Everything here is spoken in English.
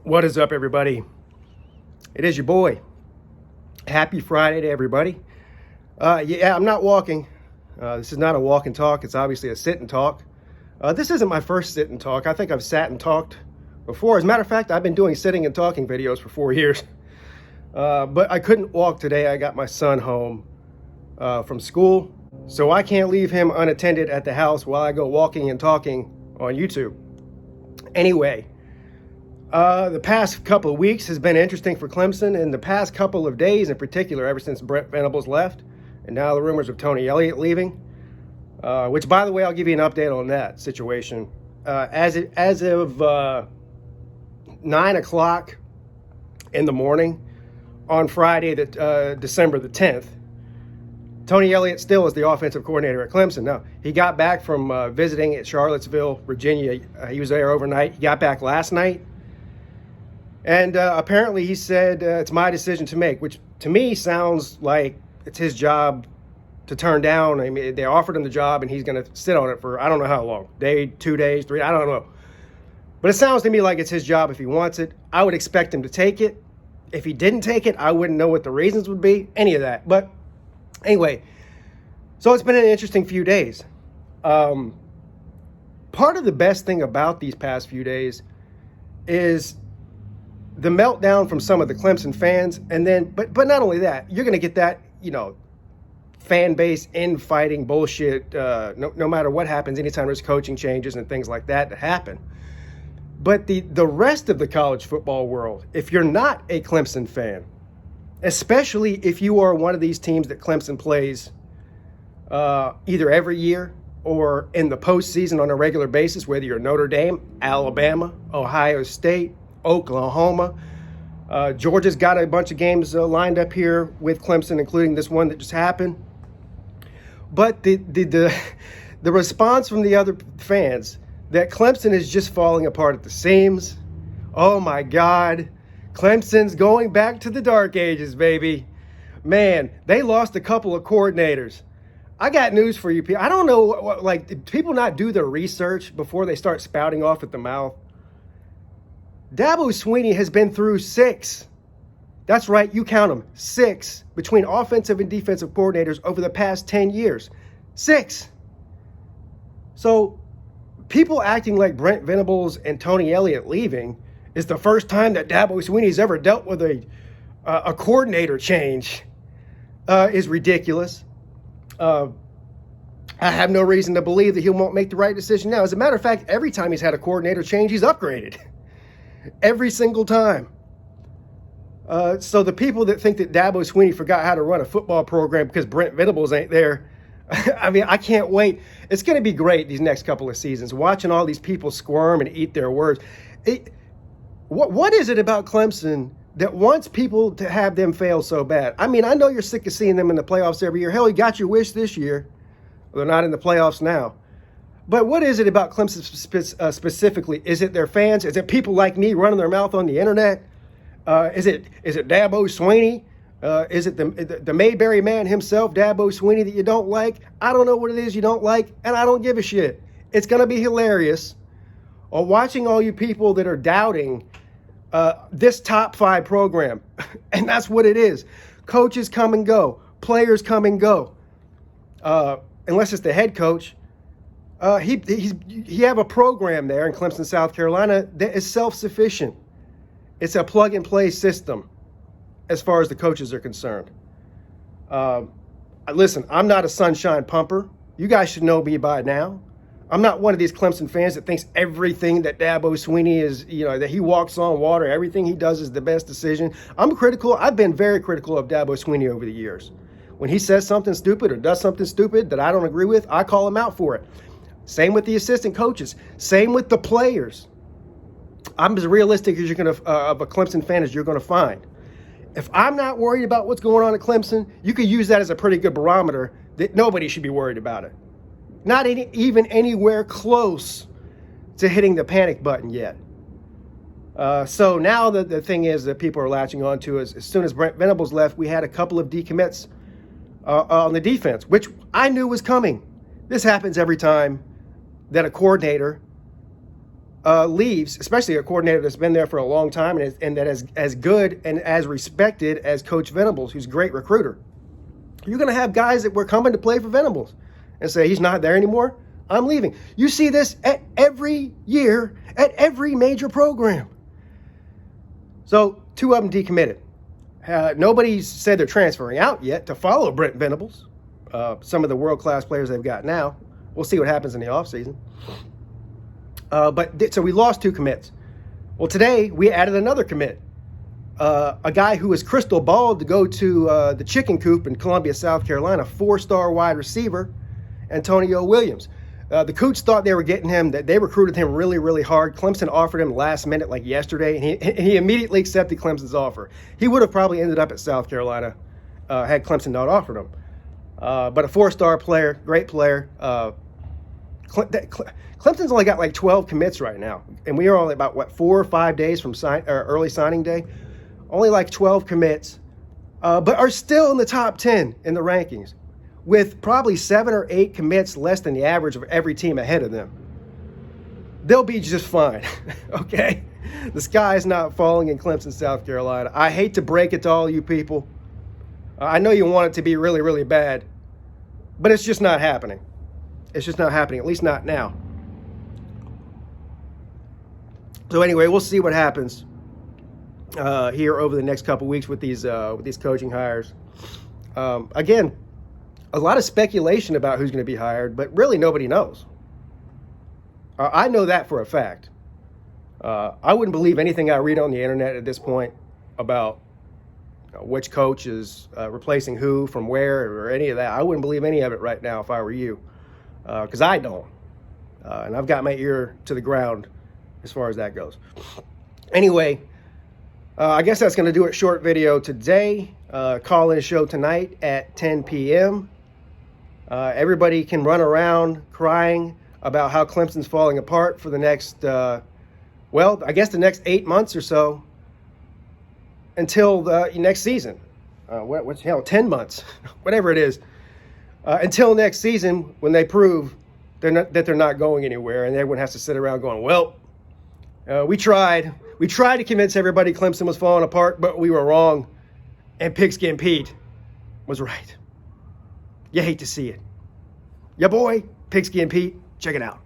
What is up, everybody? It is your boy. Happy Friday to everybody. Yeah, I'm not walking. This is not a walk and talk. It's obviously a sit and talk. This isn't my first sit and talk. I think I've sat and talked before. As a matter of fact, I've been doing sitting and talking videos for 4 years. But I couldn't walk today. I got my son home from school, so I can't leave him unattended at the house while I go walking and talking on YouTube. Anyway, the past couple of weeks has been interesting for Clemson, and the past couple of days in particular, ever since Brent Venables left, and now the rumors of Tony Elliott leaving, which, by the way, I'll give you an update on that situation. As of 9 o'clock in the morning on Friday, December the 10th, Tony Elliott still is the offensive coordinator at Clemson. Now, he got back from visiting at Charlottesville, Virginia. He was there overnight. He got back last night. And apparently he said, it's my decision to make, which to me sounds like it's his job to turn down. I mean, they offered him the job and he's going to sit on it for I don't know how long. Day, 2 days, 3, I don't know. But it sounds to me like it's his job if he wants it. I would expect him to take it. If he didn't take it, I wouldn't know what the reasons would be, any of that. But anyway, so it's been an interesting few days. Part of the best thing about these past few days is the meltdown from some of the Clemson fans, and then, but not only that, you're going to get that, fan base infighting bullshit, no matter what happens, anytime there's coaching changes and things like that happen. But the rest of the college football world, if you're not a Clemson fan, especially if you are one of these teams that Clemson plays either every year or in the postseason on a regular basis, whether you're Notre Dame, Alabama, Ohio State, Oklahoma. Georgia's got a bunch of games lined up here with Clemson, including this one that just happened. But the response from the other fans that Clemson is just falling apart at the seams. Oh my God, Clemson's going back to the dark ages, baby. Man, they lost a couple of coordinators. I got news for you people. I don't know, do people not do their research before they start spouting off at the mouth? Dabo Swinney has been through 6. That's right, you count them, 6 between offensive and defensive coordinators over the past 10 years. 6. So people acting like Brent Venables and Tony Elliott leaving is the first time that Dabo Swinney's ever dealt with a coordinator change is ridiculous. I have no reason to believe that he won't make the right decision now. As a matter of fact, every time he's had a coordinator change, he's upgraded. Every single time. So the people that think that Dabo Swinney forgot how to run a football program because Brent Venables ain't there, I mean, I can't wait. It's going to be great these next couple of seasons, watching all these people squirm and eat their words. What is it about Clemson that wants people to have them fail so bad? I mean, I know you're sick of seeing them in the playoffs every year. Hell, you got your wish this year. They're not in the playoffs now. But what is it about Clemson specifically? Is it their fans? Is it people like me running their mouth on the internet? Is it Dabo Swinney? Is it the Mayberry man himself, Dabo Swinney, that you don't like? I don't know what it is you don't like, and I don't give a shit. It's going to be hilarious watching all you people that are doubting this top 5 program. And that's what it is. Coaches come and go. Players come and go. Unless it's the head coach. He have a program there in Clemson, South Carolina that is self-sufficient. It's a plug-and-play system as far as the coaches are concerned. Listen, I'm not a sunshine pumper. You guys should know me by now. I'm not one of these Clemson fans that thinks everything that Dabo Swinney is, that he walks on water, everything he does is the best decision. I'm critical. I've been very critical of Dabo Swinney over the years. When he says something stupid or does something stupid that I don't agree with, I call him out for it. Same with the assistant coaches. Same with the players. I'm as realistic as of a Clemson fan as you're going to find. If I'm not worried about what's going on at Clemson, you could use that as a pretty good barometer that nobody should be worried about it. Not even anywhere close to hitting the panic button yet. So now the thing is that people are latching on to is as soon as Brent Venables left, we had a couple of decommits on the defense, which I knew was coming. This happens every time that a coordinator leaves, especially a coordinator that's been there for a long time and that is as good and as respected as Coach Venables, who's a great recruiter, you're going to have guys that were coming to play for Venables and say, he's not there anymore, I'm leaving. You see this at every year at every major program. So 2 of them decommitted. Nobody said they're transferring out yet to follow Brent Venables. Some of the world-class players they've got now. We'll see what happens in the offseason. So we lost 2 commits. Well, today we added another commit. A guy who was crystal balled to go to the chicken coop in Columbia, South Carolina, 4-star wide receiver, Antonio Williams. The Coots thought they were getting him, that they recruited him really, really hard. Clemson offered him last minute, like yesterday, and he immediately accepted Clemson's offer. He would have probably ended up at South Carolina had Clemson not offered him. But a 4-star player, great player. Clemson's only got like 12 commits right now, and we are only about, 4 or 5 days from early signing day. Only like 12 commits, but are still in the top 10 in the rankings, with probably 7 or 8 commits less than the average of every team ahead of them. They'll be just fine, okay? The sky is not falling in Clemson, South Carolina. I hate to break it to all you people. I know you want it to be really, really bad, but it's just not happening. It's just not happening, at least not now. So anyway, we'll see what happens here over the next couple weeks with these coaching hires. Again, a lot of speculation about who's going to be hired, but really nobody knows. I know that for a fact. I wouldn't believe anything I read on the internet at this point about which coach is replacing who from where or any of that. I wouldn't believe any of it right now if I were you, because I don't. And I've got my ear to the ground as far as that goes. Anyway, I guess that's going to do it. Short video today. Call-in show tonight at 10 p.m. Everybody can run around crying about how Clemson's falling apart for the next, I guess the next 8 months or so until the next season. What's 10 months, whatever it is, until next season when they prove that they're not going anywhere, and everyone has to sit around going, well, we tried to convince everybody Clemson was falling apart, but we were wrong, and Pigskin Pete was right. You hate to see it. Ya boy, Pigskin Pete, check it out.